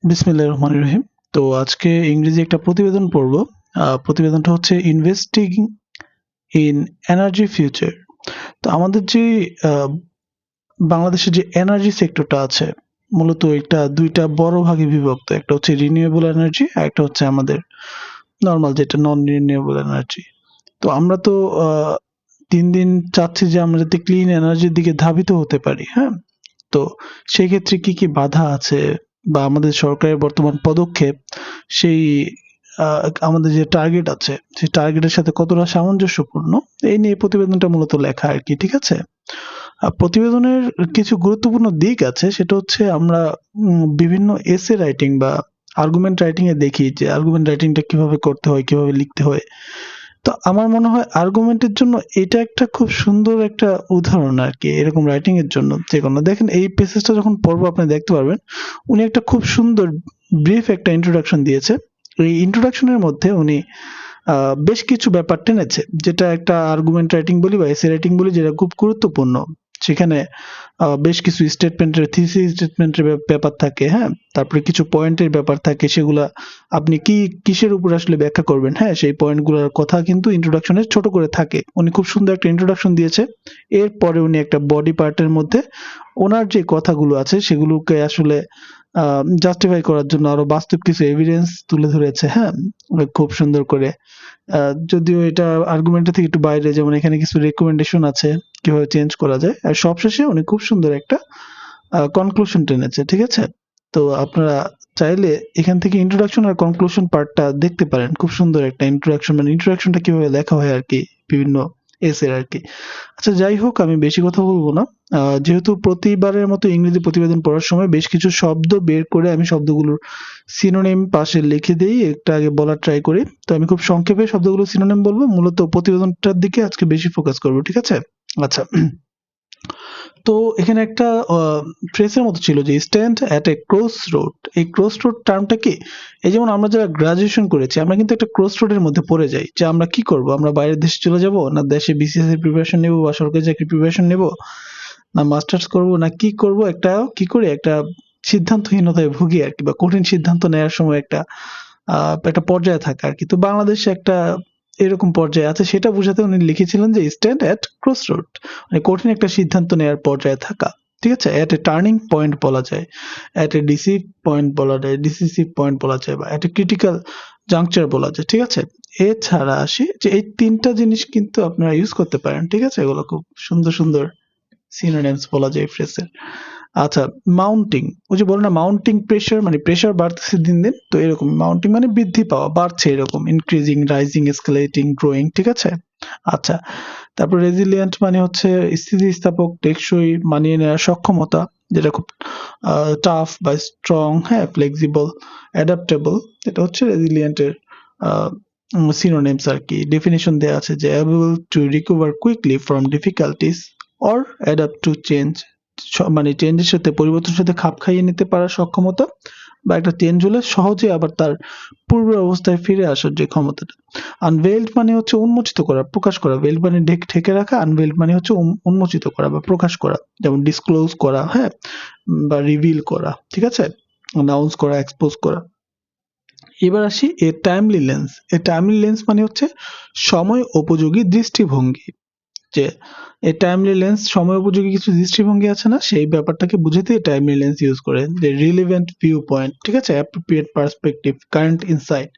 বিসমিল্লাহির রহমানির রহিম। তো আজকে ইংরেজি একটা প্রতিবেদন পড়বো। প্রতিবেদনটা হচ্ছে ইনভেস্টিং ইন এনার্জি ফিউচার। তো আমাদের যে আহ, বাংলাদেশের যে এনার্জি সেক্টরটা আছে, মূলত এটা দুইটা বড় ভাগে বিভক্ত। একটা হচ্ছে রিনিউয়েবল এনার্জি, আর একটা হচ্ছে আমাদের নর্মাল যেটা নন রিনিউয়েবল এনার্জি। তো আমরা তো আহ, দিন দিন চাচ্ছি যে আমরা যাতে ক্লিন এনার্জির দিকে ধাবিত হতে পারি, হ্যাঁ। তো সেক্ষেত্রে কি কি বাধা আছে বা আমাদের সরকারের বর্তমান পদক্ষেপ সেই আমাদের যে টার্গেট আছে সেই টার্গেটের সাথে কতটা সামঞ্জস্যপূর্ণ, এই নিয়ে প্রতিবেদনটা মূলত লেখা আর কি, ঠিক আছে। প্রতিবেদনের কিছু গুরুত্বপূর্ণ দিক আছে, সেটা হচ্ছে আমরা বিভিন্ন এসে রাইটিং বা আর্গুমেন্ট রাইটিং এ দেখি যে আর্গুমেন্ট রাইটিংটা কিভাবে করতে হয়, কিভাবে লিখতে হয়। তো আমার মনে হয় আর্গুমেন্টের জন্য এটা একটা খুব সুন্দর একটা উদাহরণ আর কি, এরকম রাইটিং এর জন্য যে কোনো। দেখেন এই পেসেজটা যখন পড়বো আপনি দেখতে পারবেন উনি একটা খুব সুন্দর ব্রিফ একটা ইন্ট্রোডাকশন দিয়েছে। এই ইন্ট্রোডাকশনের মধ্যে উনি বেশ কিছু ব্যাপার টেনেছে, যেটা একটা আর্গুমেন্ট রাইটিং বলি বা এসে রাইটিং বলি, যেটা খুব গুরুত্বপূর্ণ। সেখানে বেশ কিছু স্টেটমেন্টের থিসিস স্টেটমেন্টের ব্যাপার থাকে, হ্যাঁ। তারপরে কিছু পয়েন্টের ব্যাপার থাকে, সেগুলা আপনি কিসের উপর আসলে ব্যাখ্যা করবেন, হ্যাঁ, সেই পয়েন্টগুলোর কথা কিন্তু ইন্ট্রোডাকশনে ছোট করে থাকে। উনি খুব সুন্দর একটা ইন্ট্রোডাকশন দিয়েছে। এরপরে উনি একটা বডি পার্টের মধ্যে ওনার যে কথাগুলো আছে সেগুলোকে আসলে জাস্টিফাই করার জন্য আরো বাস্তব কিছু এভিডেন্স তুলে ধরেছে, হ্যাঁ, খুব সুন্দর করে। যদিও এটা আর্গুমেন্টের থেকে একটু বাইরে, যেমন এখানে কিছু রেকমেন্ডেশন আছে কিভাবে চেঞ্জ করা যায়, আর সবশেষে উনি খুব সুন্দর একটা কনক্লুশন টেনেছে, ঠিক আছে। তো আপনারা চাইলে এখান থেকে ইন্ট্রোডাকশন আর কনক্লুশন পার্টটা দেখতে পারেন। খুব সুন্দর একটা ইন্ট্রোডাকশন, মানে ইন্ট্রোডাকশনটা কিভাবে লেখা হয় আর কি, বিভিন্ন এসের আর কি। আচ্ছা, যাই হোক, আমি বেশি কথা বলবো না। যেহেতু প্রতিবারের মতো ইংরেজি প্রতিবেদন পড়ার সময় বেশ কিছু শব্দ বের করে আমি শব্দগুলোর সিনোনিম পাশে লিখে দিই, একটা আগে বলার ট্রাই করি। তো আমি খুব সংক্ষেপে শব্দগুলো সিনোনিম বলবো, মূলত প্রতিবেদনটার দিকে আজকে বেশি ফোকাস করবো, ঠিক আছে। আচ্ছা, তো এখানে একটা ফ্রেজের মতো ছিল যে stand at a cross road. এই ক্রস রোড টার্মটা কি? এই যেমন আমরা যারা গ্রাজুয়েশন করেছি, আমরা কিন্তু একটা ক্রস রোডের মধ্যে পড়ে যাই যে আমরা কি করব, আমরা বাইরের দেশে চলে যাব, না দেশে বিসিএস এর প্রিপারেশন নেব বা সরকারি চাকরির প্রিপারেশন নেব, না মাস্টার্স করব, না কি করব, একটা কি করে একটা সিদ্ধান্তহীনতায় ভুগি আর কি, বা কঠিন সিদ্ধান্ত নেওয়ার সময় একটা পর্যায়ে থাকে আর কি। তো বাংলাদেশে একটা এরকম পর্যায়ে আছে, সেটা বোঝাতে উনি লিখেছিলেন যে স্ট্যান্ড এট ক্রস রোড, মানে কঠিন একটা সিদ্ধান্ত নেওয়ার পর্যায়ে থাকা, ঠিক আছে। এট এ টার্নিং পয়েন্ট বলা যায়, এট এ ডিসিভ পয়েন্ট বলা যায়, ডিসিসিভ পয়েন্ট বলা যায়, বা এট এ ক্রিটিক্যাল জাংচার বলা যায়, ঠিক আছে। এছাড়া আসি যে এই তিনটা জিনিস কিন্তু আপনারা ইউজ করতে পারেন, ঠিক আছে। এগুলো খুব সুন্দর সুন্দর সিনোনিমস বলা যায় ফ্রেজের। আচ্ছা, মাউন্টিং, ওই যে বলে না মাউন্টিং প্রেসার, মানে প্রেসার বাড়তেছে দিন দিন, তো এরকম মাউন্টিং মানে বৃদ্ধি পাওয়া, বাড়ছে এরকম, ইনক্রিজিং, রাইজিং, এসকেলেটিং, গ্রোয়িং, ঠিক আছে। আচ্ছা, তারপর রেজিলিয়েন্ট মানে হচ্ছে স্থিতিস্থাপক, টেকসই, মানিয়ে নেওয়ার সক্ষমতা, যেটা খুব টাফ বা স্ট্রং, হ্যাঁ, ফ্লেক্সিবল, অ্যাডাপ্টেবল, এটা হচ্ছে রেজিলিয়েন্টের সিনোনিমস আর কি। ডেফিনিশন দেওয়া আছে যে able to recover quickly from difficulties or adapt to change, মানে চেঞ্জের সাথে, পরিবর্তনের সাথে খাপ খাইয়ে নিতে পারার সক্ষমতা, বা একটা চেঞ্জ হলে সহজে আবার তার পূর্ব অবস্থায় ফিরে আসার যে ক্ষমতাটা। আনভেইলড মানে হচ্ছে উন্মোচিত করা, প্রকাশ করা। ভেইলড মানে ঢেকে রাখা, আনভেইলড মানে হচ্ছে উন্মোচিত করা বা প্রকাশ করা, যেমন ডিসক্লোজ করা, হ্যাঁ, বা রিভিল করা, ঠিক আছে, অ্যানাউন্স করা, এক্সপোজ করা। এবার আসি এ টাইমলি লেন্স। এ টাইমলি লেন্স মানে হচ্ছে সময় উপযোগী দৃষ্টিভঙ্গি, যে এই টাইমলি লেন্স, সময় উপযোগী কিছু দৃষ্টিভঙ্গি আছে না, সেই ব্যাপারটাকে বুঝাতে টাইমলি লেন্স ইউজ করে। যে রিলেভেন্ট ভিউ পয়েন্ট, ঠিক আছে, অ্যাপ্রোপ্রিয়েট পার্সপেক্টিভ, কারেন্ট ইনসাইট।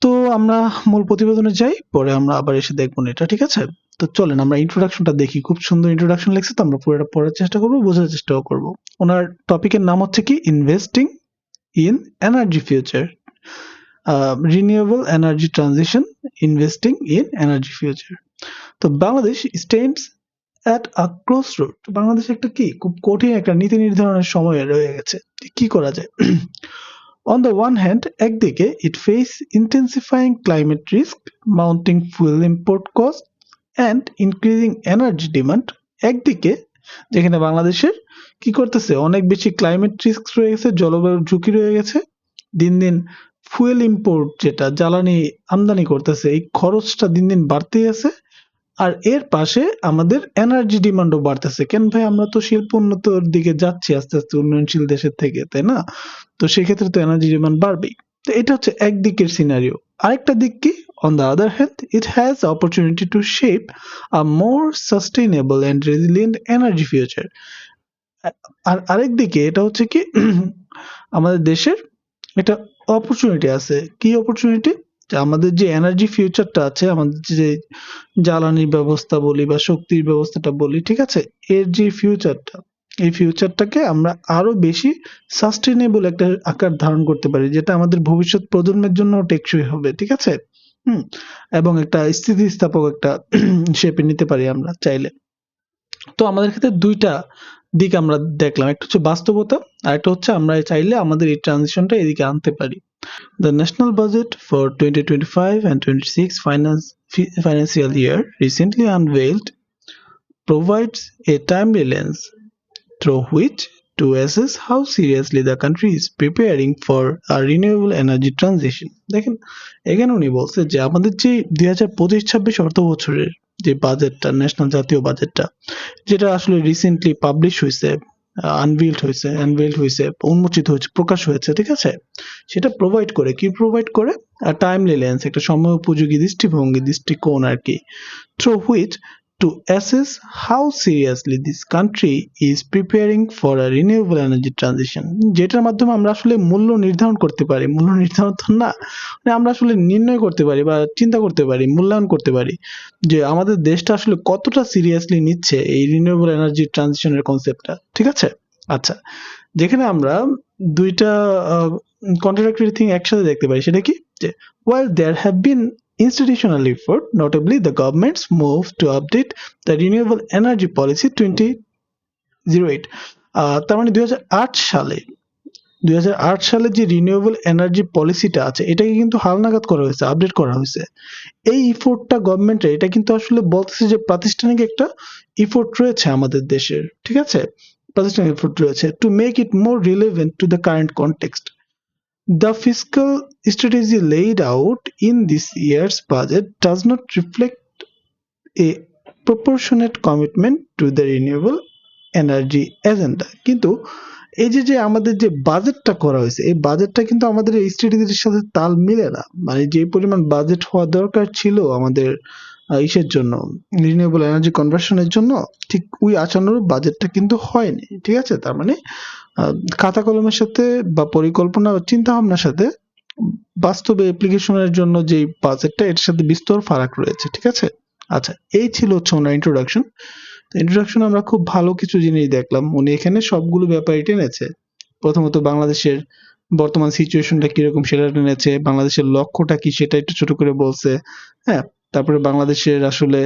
তো আমরা মূল প্রতিবেদনে যাই, পরে আমরা আবার এসে দেখবো না এটা, ঠিক আছে। তো চলেন আমরা ইন্ট্রোডাকশনটা দেখি। খুব সুন্দর ইন্ট্রোডাকশন লিখছে, তো আমরা পুরোটা পড়ার চেষ্টা করবো, বোঝার চেষ্টাও করবো। ওনার টপিকের নাম হচ্ছে কি, investing in energy future, renewable energy transition, investing in energy future. তো Bangladesh stands at a cross road. Bangladesh একটা কি খুব কঠিন একটা নীতি নির্ধারণের সময় রয়ে গেছে, কি করা যায়। অন দ্য ওয়ান হ্যান্ড, একদিকে it face intensifying climate risk, mounting fuel import cost and increasing energy demand. একদিকে যেখানে বাংলাদেশের কি করতেছে, অনেক বেশি ক্লাইমেট রিস্ক রয়ে গেছে, জলবায়ুর ঝুঁকি রয়ে গেছে, দিন দিন ফুয়েল ইম্পোর্ট, যেটা জ্বালানি আমদানি করতেছে, এই খরচটা দিন দিন বাড়তেই আছে। আর এর পাশে আমাদের এনার্জি ডিমান্ডও বাড়তেছে। কেন ভাই, আমরা তো শিল্প উন্নতর দিকে যাচ্ছি আস্তে আস্তে উন্নয়নশীল দেশের থেকে, তাই না? তো সেক্ষেত্রে তো এনার্জি ডিমান্ড বাড়বেই। তো এটা হচ্ছে একদিকের সিনারিও। আরেকটা দিক কি, on the other hand it has opportunity to shape a more sustainable and resilient energy future. আর আরেক দিকে এটা হচ্ছে কি আমাদের দেশের একটা অপরচুনিটি আছে। কি অপরচুনিটি? যে আমাদের যে এনার্জি ফিউচারটা আছে, আমাদের যে জ্বালানির ব্যবস্থা বলি বা শক্তির ব্যবস্থাটা বলি, ঠিক আছে? এর যে ফিউচারটা, এই ফিউচারটাকে আমরা আরো বেশি সাস্টেইনেবল একটা আকার ধারণ করতে পারি, যেটা আমাদের ভবিষ্যৎ প্রজন্মের জন্য টেকসই হবে, ঠিক আছে? হুম। এবং একটা স্থিতিস্থাপক একটা শেপে নিতে পারি আমরা চাইলে। তো আমাদের ক্ষেত্রে ২ টা দিক আমরা দেখলাম। একটা হচ্ছে বাস্তবতা, আরেকটা হচ্ছে আমরা চাইলে আমাদের এই ট্রানজিশনটা এদিকে আনতে পারি। The national budget for 2025 and 26 financial year recently unveiled provides a timely lens through which to assess how seriously the country is preparing for a renewable energy transition. দেখেন, এখানে উনি বলছে যে আমাদের যে 2025-26 অর্থ বছরের যে বাজেটটা, ন্যাশনাল জাতীয় বাজেটটা, যেটা আসলে রিসেন্টলি পাবলিশ হয়েছে, আনভেইলড হয়েছে, উন্মোচিত হয়েছে, প্রকাশ হয়েছে, ঠিক আছে? সেটা প্রোভাইড করে কি, প্রোভাইড করে টাইমলি লেন্স, একটা সময় উপযোগী দৃষ্টিভঙ্গি, দৃষ্টিকোণ আর কি, through which to assess how seriously this country is preparing for a renewable energy transition, যেটার মাধ্যমে আমরা আসলে মূল্য নির্ধারণ করতে পারি, মূল্য নির্ধারণ তো না, মানে আমরা আসলে নির্ণয় করতে পারি বা চিন্তা করতে পারি, মূল্যায়ন করতে পারি যে আমাদের দেশটা আসলে কতটা সিরিয়াসলি নিচ্ছে এই রিনিউয়েবল এনার্জি ট্রানজিশনের কনসেপ্টটা, ঠিক আছে? আচ্ছা, যেখানে আমরা দুইটা কন্ট্রাডিক্টরি থিং একসাথে দেখতে পাই, সেটা কি, যে while there have been institutional effort, notably the government's move to update the renewable energy policy 2008, তার মানে 2008 সালে যে রিনিউয়েবল এনার্জি পলিসিটা আছে, এটাকে কিন্তু হালনাগাদ করা হয়েছে, আপডেট করা হয়েছে। এই ইফোর্টটা গভর্নমেন্টের, এটা কিন্তু আসলে বলতেছে যে প্রাতিষ্ঠানিক একটা ইফোর্ট রয়েছে আমাদের দেশের, ঠিক আছে? প্রাতিষ্ঠানিক ইফোর্ট রয়েছে to make it more relevant to the current context. The fiscal strategy laid out in this year's budget does not reflect a proportionate commitment to the renewable energy agenda. কিন্তু এই যে আমাদের যে বাজেটটা করা হয়েছে, এই বাজেটটা কিন্তু আমাদের এই স্ট্র্যাটেজির সাথে তাল মিলে না। মানে যে পরিমাণ বাজেট হওয়া দরকার ছিল আমাদের ইসের জন্য, রিনিউয়েবল এনার্জি কনভার্সনের জন্য, ঠিক ওই আশানুরূপ বাজেটটা কিন্তু হয়নি, ঠিক আছে? তার মানে খাতা কলমের সাথে বা পরিকল্পনা ও চিন্তা ভাবনার সাথে বাস্তবে অ্যাপ্লিকেশনের জন্য যে বাজেটটা, এর সাথে বিস্তর ফারাক রয়েছে, ঠিক আছে? আচ্ছা, এই ছিল হচ্ছে ওনার ইন্ট্রোডাকশন। ইন্ট্রোডাকশন আমরা খুব ভালো কিছু জিনিস দেখলাম, উনি এখানে সবগুলো ব্যাপারই টেনেছে। প্রথমত বাংলাদেশের বর্তমান সিচুয়েশনটা কিরকম সেটা টেনেছে, বাংলাদেশের লক্ষ্যটা কি সেটা একটু ছোট করে বলছে, হ্যাঁ। তারপরে বাংলাদেশের আসলে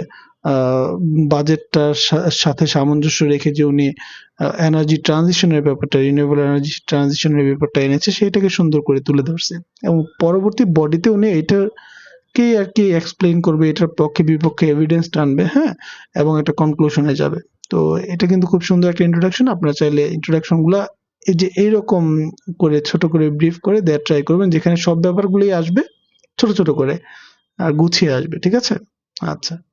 বাজেটটার সাথে সামঞ্জস্য রেখে যে উনি এনার্জি ট্রানজিশনের ব্যাপারটা, রিনিউয়েবল এনার্জি ট্রানজিশনের ব্যাপারটা এনেছে, সেটাকে সুন্দর করে তুলে ধরছে। এবং পরবর্তী বডিতে উনি এটাকে আর কি এক্সপ্লেইন করবে, এটার পক্ষে বিপক্ষে এভিডেন্স টানবে, হ্যাঁ, এবং একটা কনক্লুশনে যাবে। তো এটা কিন্তু খুব সুন্দর একটা ইন্ট্রোডাকশন। আপনারা চাইলে ইন্ট্রোডাকশন গুলা এই যে এইরকম করে ছোট করে ব্রিফ করে দেওয়ার ট্রাই করবেন, যেখানে সব ব্যাপারগুলোই আসবে ছোট ছোট করে আর গুছিয়ে আসবে, ঠিক আছে? আচ্ছা।